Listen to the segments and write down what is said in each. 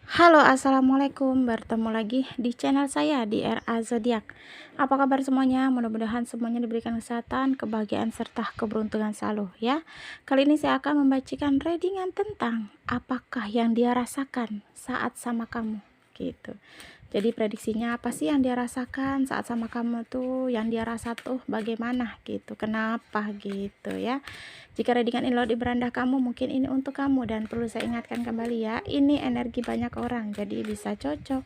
Halo, assalamualaikum. Bertemu lagi di channel saya di RA Zodiak. Apa kabar semuanya? Mudah-mudahan semuanya diberikan kesehatan, kebahagiaan, serta keberuntungan selalu ya. Kali ini saya akan membacakan readingan tentang apakah yang dia rasakan saat sama kamu gitu. Jadi prediksinya apa sih yang dia rasakan saat sama kamu tuh, yang dia rasa tuh bagaimana gitu, kenapa gitu ya. Jika readingan ini loh di beranda kamu, mungkin ini untuk kamu. Dan perlu saya ingatkan kembali ya, ini energi banyak orang, jadi bisa cocok,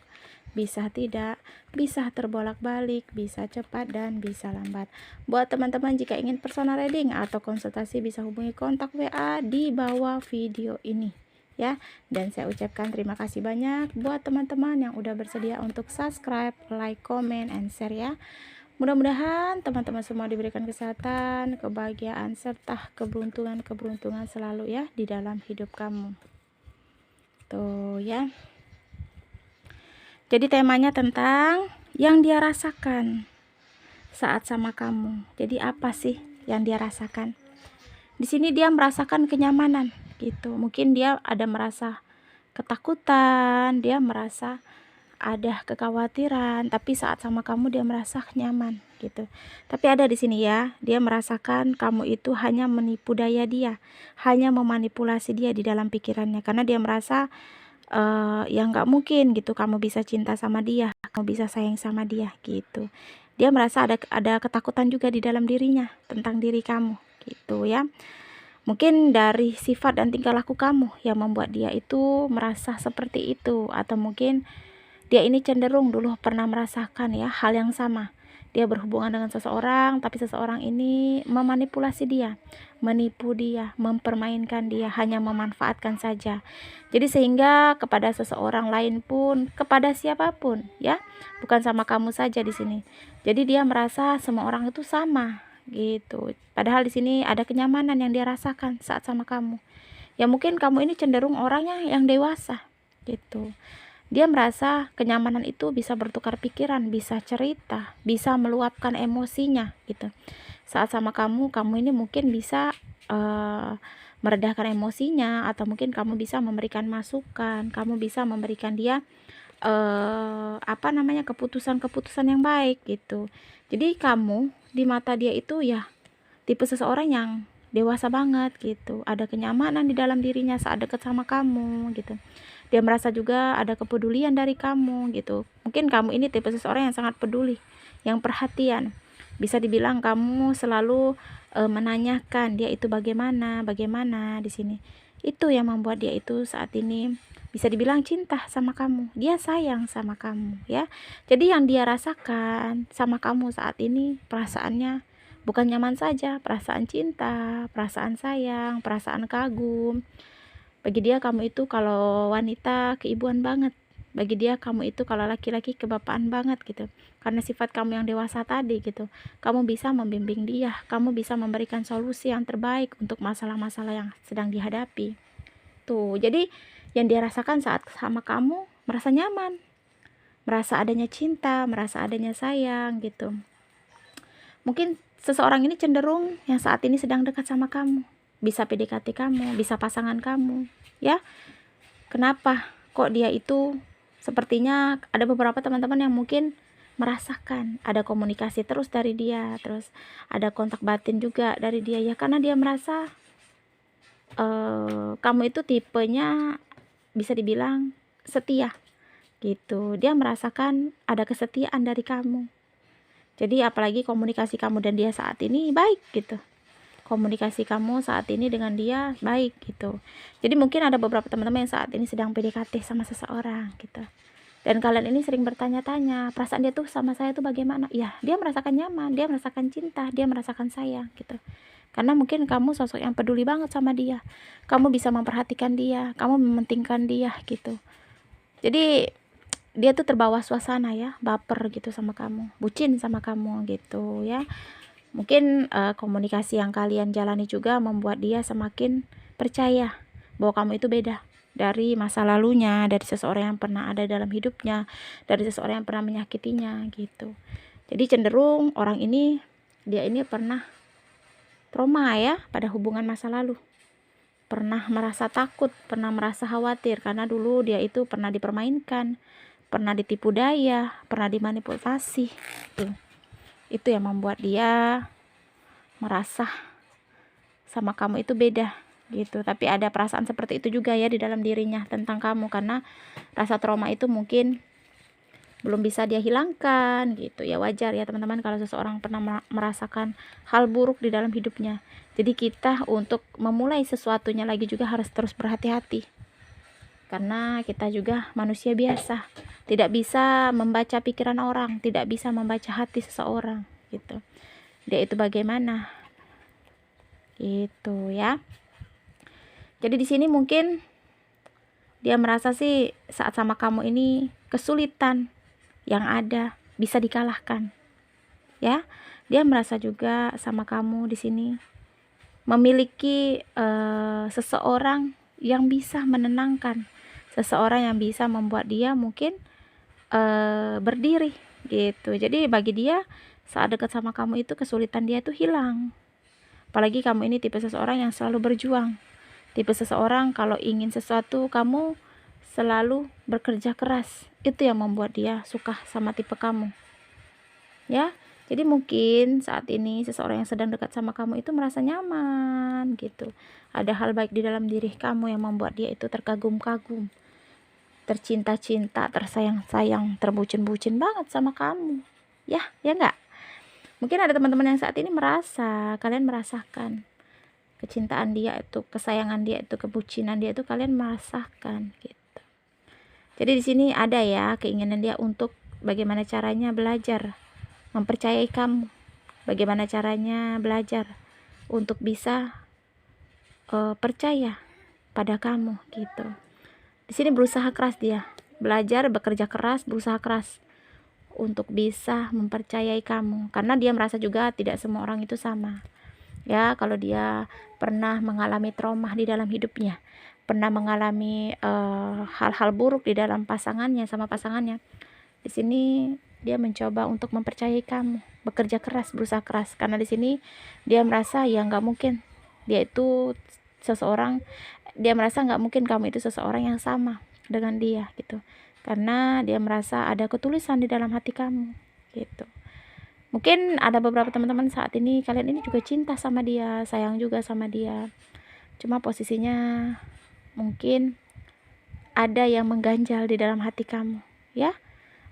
bisa tidak, bisa terbolak-balik, bisa cepat dan bisa lambat. Buat teman-teman jika ingin personal reading atau konsultasi, bisa hubungi kontak WA di bawah video ini ya. Dan saya ucapkan terima kasih banyak buat teman-teman yang udah bersedia untuk subscribe, like, comment, and share ya. Mudah-mudahan teman-teman semua diberikan kesehatan, kebahagiaan, serta keberuntungan selalu ya di dalam hidup kamu. Tuh ya. Jadi temanya tentang yang dia rasakan saat sama kamu. Jadi apa sih yang dia rasakan? Di sini dia merasakan kenyamanan gitu. Mungkin dia ada merasa ketakutan, dia merasa ada kekhawatiran, tapi saat sama kamu dia merasa nyaman gitu. Tapi ada di sini ya, dia merasakan kamu itu hanya menipu daya dia, hanya memanipulasi dia di dalam pikirannya, karena dia merasa ya nggak mungkin gitu kamu bisa cinta sama dia, kamu bisa sayang sama dia gitu. Dia merasa ada ketakutan juga di dalam dirinya tentang diri kamu gitu ya. Mungkin dari sifat dan tingkah laku kamu yang membuat dia itu merasa seperti itu, atau mungkin dia ini cenderung dulu pernah merasakan ya hal yang sama. Dia berhubungan dengan seseorang, tapi seseorang ini memanipulasi dia, menipu dia, mempermainkan dia, hanya memanfaatkan saja. Jadi sehingga kepada seseorang lain pun, kepada siapapun ya, bukan sama kamu saja di sini. Jadi dia merasa semua orang itu sama gitu. Padahal di sini ada kenyamanan yang dia rasakan saat sama kamu. Ya mungkin kamu ini cenderung orangnya yang dewasa gitu. Dia merasa kenyamanan itu bisa bertukar pikiran, bisa cerita, bisa meluapkan emosinya gitu. Saat sama kamu, kamu ini mungkin bisa meredahkan emosinya, atau mungkin kamu bisa memberikan masukan, kamu bisa memberikan dia keputusan-keputusan yang baik gitu. Jadi kamu di mata dia itu ya tipe seseorang yang dewasa banget gitu, ada kenyamanan di dalam dirinya saat dekat sama kamu gitu. Dia merasa juga ada kepedulian dari kamu gitu. Mungkin kamu ini tipe seseorang yang sangat peduli, yang perhatian. Bisa dibilang kamu selalu menanyakan dia itu bagaimana di sini. Itu yang membuat dia itu saat ini bisa dibilang cinta sama kamu. Dia sayang sama kamu ya. Jadi yang dia rasakan sama kamu saat ini perasaannya bukan nyaman saja, perasaan cinta, perasaan sayang, perasaan kagum. Bagi dia kamu itu kalau wanita keibuan banget. Bagi dia kamu itu kalau laki-laki kebapaan banget gitu. Karena sifat kamu yang dewasa tadi gitu. Kamu bisa membimbing dia, kamu bisa memberikan solusi yang terbaik untuk masalah-masalah yang sedang dihadapi. Tuh, jadi yang dia rasakan saat sama kamu merasa nyaman, merasa adanya cinta, merasa adanya sayang gitu. Mungkin seseorang ini cenderung yang saat ini sedang dekat sama kamu, bisa PDKT kamu, bisa pasangan kamu ya. Kenapa kok dia itu sepertinya ada beberapa teman-teman yang mungkin merasakan ada komunikasi terus dari dia, terus ada kontak batin juga dari dia ya, karena dia merasa kamu itu tipenya bisa dibilang setia gitu. Dia merasakan ada kesetiaan dari kamu. Jadi apalagi komunikasi kamu dan dia saat ini baik gitu. Komunikasi kamu saat ini dengan dia baik gitu. Jadi mungkin ada beberapa teman-teman yang saat ini sedang PDKT sama seseorang gitu. Dan kalian ini sering bertanya-tanya, perasaan dia tuh sama saya tuh bagaimana? Ya, dia merasakan nyaman, dia merasakan cinta, dia merasakan sayang gitu. Karena mungkin kamu sosok yang peduli banget sama dia. Kamu bisa memperhatikan dia, kamu mementingkan dia gitu. Jadi dia tuh terbawa suasana ya, baper gitu sama kamu, bucin sama kamu gitu ya. Mungkin komunikasi yang kalian jalani juga membuat dia semakin percaya bahwa kamu itu beda dari masa lalunya, dari seseorang yang pernah ada dalam hidupnya, dari seseorang yang pernah menyakitinya gitu. Jadi cenderung orang ini, dia ini pernah trauma ya pada hubungan masa lalu. pernah merasa takut, pernah merasa khawatir karena dulu dia itu pernah dipermainkan, pernah ditipu daya, pernah dimanipulasi. Itu yang membuat dia merasa sama kamu itu beda gitu. Tapi ada perasaan seperti itu juga ya di dalam dirinya tentang kamu, karena rasa trauma itu mungkin belum bisa dia hilangkan gitu. Ya wajar ya teman-teman kalau seseorang pernah merasakan hal buruk di dalam hidupnya. Jadi kita untuk memulai sesuatunya lagi juga harus terus berhati-hati, karena kita juga manusia biasa, tidak bisa membaca pikiran orang, tidak bisa membaca hati seseorang gitu. Dia itu bagaimana gitu ya. Jadi di sini mungkin dia merasa sih saat sama kamu ini kesulitan yang ada bisa dikalahkan ya. Dia merasa juga sama kamu di sini memiliki seseorang yang bisa menenangkan, seseorang yang bisa membuat dia mungkin berdiri gitu. Jadi bagi dia saat dekat sama kamu itu kesulitan dia itu hilang. Apalagi kamu ini tipe seseorang yang selalu berjuang, tipe seseorang kalau ingin sesuatu kamu selalu bekerja keras. Itu yang membuat dia suka sama tipe kamu ya. Jadi mungkin saat ini seseorang yang sedang dekat sama kamu itu merasa nyaman gitu. Ada hal baik di dalam diri kamu yang membuat dia itu terkagum-kagum, tercinta-cinta, tersayang-sayang, terbucin-bucin banget sama kamu ya enggak. Mungkin ada teman-teman yang saat ini merasa, kalian merasakan kecintaan dia itu, kesayangan dia itu, kebucinan dia itu kalian merasakan gitu. Jadi di sini ada ya keinginan dia untuk bagaimana caranya belajar mempercayai kamu, bagaimana caranya belajar untuk bisa percaya pada kamu gitu. Di sini berusaha keras dia, belajar, bekerja keras, berusaha keras untuk bisa mempercayai kamu, karena dia merasa juga tidak semua orang itu sama ya. Kalau dia pernah mengalami trauma di dalam hidupnya, pernah mengalami hal-hal buruk di dalam pasangannya, sama pasangannya, di sini dia mencoba untuk mempercayai kamu, bekerja keras, berusaha keras, karena di sini dia merasa ya nggak mungkin dia itu seseorang, dia merasa nggak mungkin kamu itu seseorang yang sama dengan dia gitu, karena dia merasa ada ketulusan di dalam hati kamu gitu. Mungkin ada beberapa teman-teman saat ini, kalian ini juga cinta sama dia, sayang juga sama dia, cuma posisinya mungkin ada yang mengganjal di dalam hati kamu ya.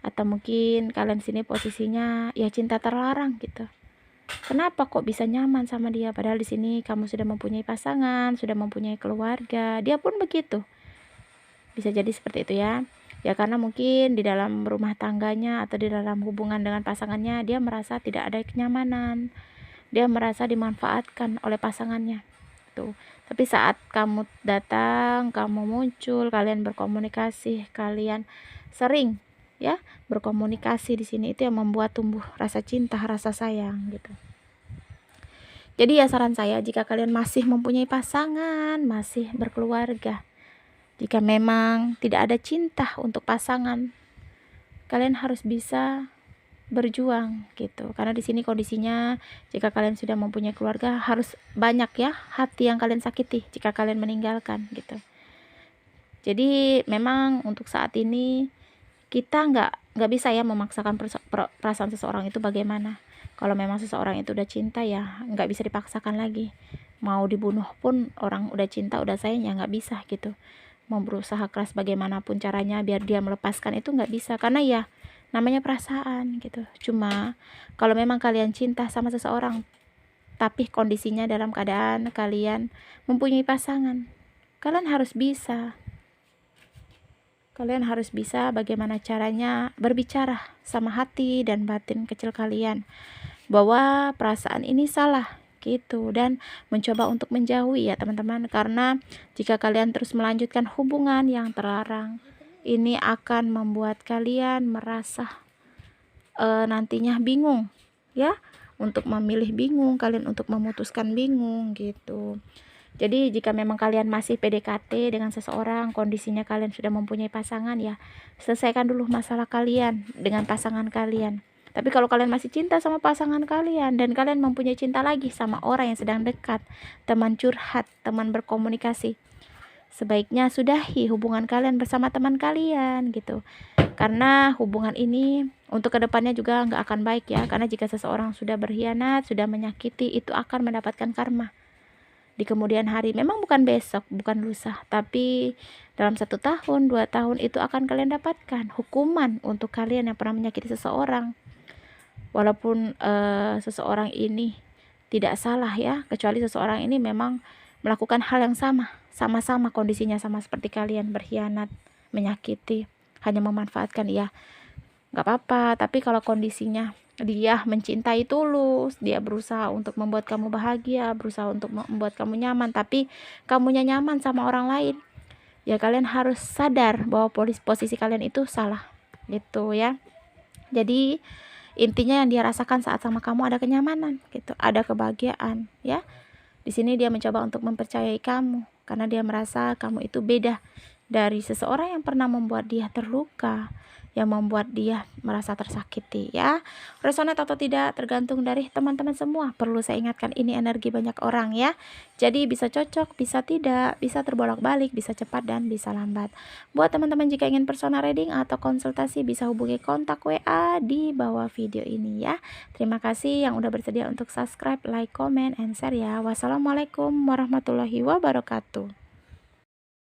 Atau mungkin kalian sini posisinya ya cinta terlarang gitu. Kenapa kok bisa nyaman sama dia, padahal di sini kamu sudah mempunyai pasangan, sudah mempunyai keluarga. Dia pun begitu. Bisa jadi seperti itu ya. Ya karena mungkin di dalam rumah tangganya atau di dalam hubungan dengan pasangannya dia merasa tidak ada kenyamanan. Dia merasa dimanfaatkan oleh pasangannya. Tuh. Tapi saat kamu datang, kamu muncul, kalian berkomunikasi, kalian sering ya berkomunikasi di sini, itu yang membuat tumbuh rasa cinta, rasa sayang gitu. Jadi ya saran saya, jika kalian masih mempunyai pasangan, masih berkeluarga, jika memang tidak ada cinta untuk pasangan, kalian harus bisa berjuang gitu. Karena di sini kondisinya jika kalian sudah mempunyai keluarga harus banyak ya hati yang kalian sakiti jika kalian meninggalkan gitu. Jadi memang untuk saat ini kita nggak bisa ya memaksakan perasaan seseorang itu bagaimana. Kalau memang seseorang itu udah cinta ya nggak bisa dipaksakan lagi. Mau dibunuh pun orang udah cinta, udah sayang ya nggak bisa gitu. Mau berusaha keras bagaimanapun caranya biar dia melepaskan itu nggak bisa, karena ya namanya perasaan gitu. Cuma kalau memang kalian cinta sama seseorang tapi kondisinya dalam keadaan kalian mempunyai pasangan, kalian harus bisa bagaimana caranya berbicara sama hati dan batin kecil kalian bahwa perasaan ini salah gitu, dan mencoba untuk menjauhi ya teman-teman. Karena jika kalian terus melanjutkan hubungan yang terlarang, ini akan membuat kalian merasa nantinya bingung ya, untuk memilih bingung, kalian untuk memutuskan bingung gitu. Jadi jika memang kalian masih PDKT dengan seseorang, kondisinya kalian sudah mempunyai pasangan, ya selesaikan dulu masalah kalian dengan pasangan kalian. Tapi kalau kalian masih cinta sama pasangan kalian dan kalian mempunyai cinta lagi sama orang yang sedang dekat, teman curhat, teman berkomunikasi, sebaiknya sudahi hubungan kalian bersama teman kalian gitu. Karena hubungan ini untuk kedepannya juga nggak akan baik ya. Karena jika seseorang sudah berkhianat, sudah menyakiti, itu akan mendapatkan karma di kemudian hari. Memang bukan besok, bukan lusa, tapi dalam 1 tahun, 2 tahun itu akan kalian dapatkan hukuman untuk kalian yang pernah menyakiti seseorang. Walaupun seseorang ini tidak salah ya, kecuali seseorang ini memang melakukan hal yang sama-sama kondisinya sama seperti kalian, berkhianat, menyakiti, hanya memanfaatkan, ya nggak apa-apa. Tapi kalau kondisinya dia mencintai tulus, dia berusaha untuk membuat kamu bahagia, berusaha untuk membuat kamu nyaman, tapi kamunya nyaman sama orang lain, ya kalian harus sadar bahwa posisi kalian itu salah gitu ya. Jadi intinya yang dia rasakan saat sama kamu ada kenyamanan gitu, ada kebahagiaan ya. Di sini dia mencoba untuk mempercayai kamu karena dia merasa kamu itu beda dari seseorang yang pernah membuat dia terluka, yang membuat dia merasa tersakiti ya. Resonate atau tidak tergantung dari teman-teman semua. Perlu saya ingatkan, ini energi banyak orang ya. Jadi bisa cocok, bisa tidak, bisa terbolak-balik, bisa cepat dan bisa lambat. Buat teman-teman jika ingin personal reading atau konsultasi bisa hubungi kontak WA di bawah video ini ya. Terima kasih yang udah bersedia untuk subscribe, like, comment, and share ya. Wassalamualaikum warahmatullahi wabarakatuh.